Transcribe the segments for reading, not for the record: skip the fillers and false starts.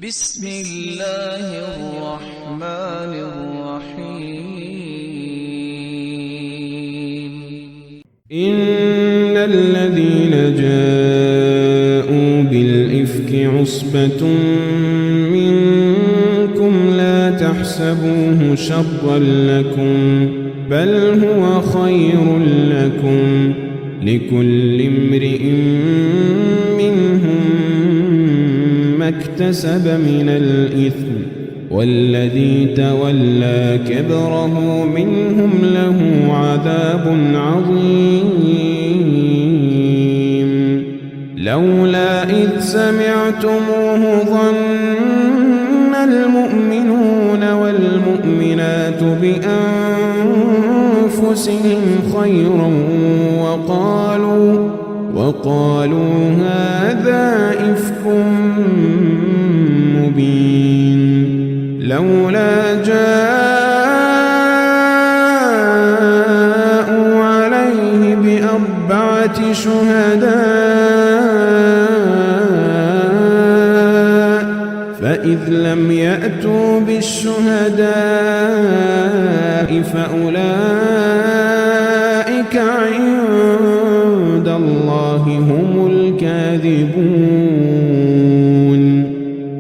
بسم الله الرحمن الرحيم. إن الذين جاءوا بالإفك عصبة منكم لا تحسبوه شرا لكم بل هو خير لكم لكل امرئ منهم ما اكتسب من الإثم والذي تولى كبره منهم له عذاب عظيم. لولا إذ سمعتموه ظن المؤمنون والمؤمنات بأنفسهم خيرا وقالوا هذا إفك مبين. لولا جاءوا عليه بأربعة شهداء فإذ لم يأتوا بالشهداء فأولئك عند الله هم الكاذبون.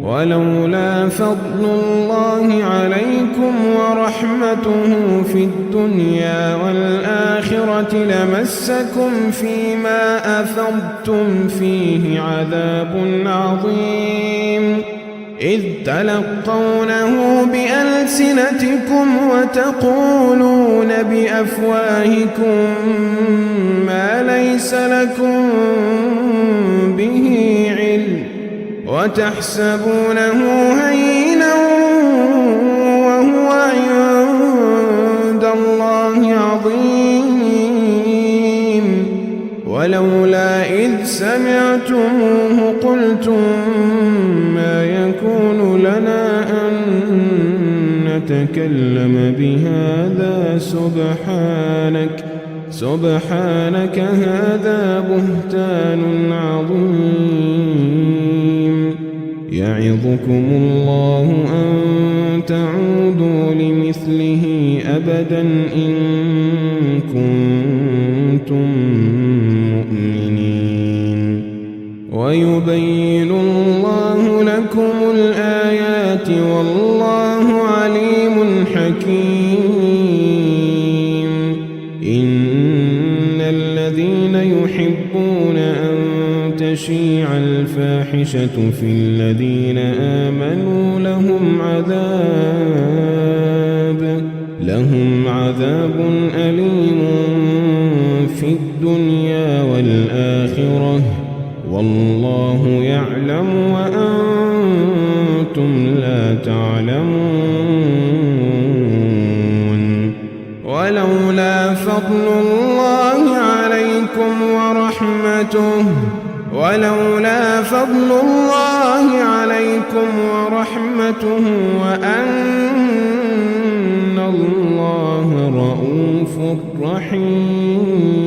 ولولا فضل الله عليكم ورحمته في الدنيا والآخرة لمسكم فيما أفضتم فيه عذاب عظيم إذ تلقونه بألسنتكم وتقولون بأفواهكم ما ليس لكم به علم وتحسبونه هينا وهو عند الله عظيم. ولولا إذ سمعتموه قلتم ما يكون لنا أن نتكلم بهذا سبحانك هذا بهتان عظيم. يعظكم الله أن تعودوا لمثله أبدا إن كنتم مؤمنين. ويبين الله لكم الآيات والله عليم حكيم. إن الذين يحبون أن تشيع الفاحشة في الذين آمنوا لهم عذاب أليم في الدنيا والآخرة والله يعلم وأنتم لا تعلمون. ولولا فضل الله عليكم ورحمته وأن الله رؤوف رحيم.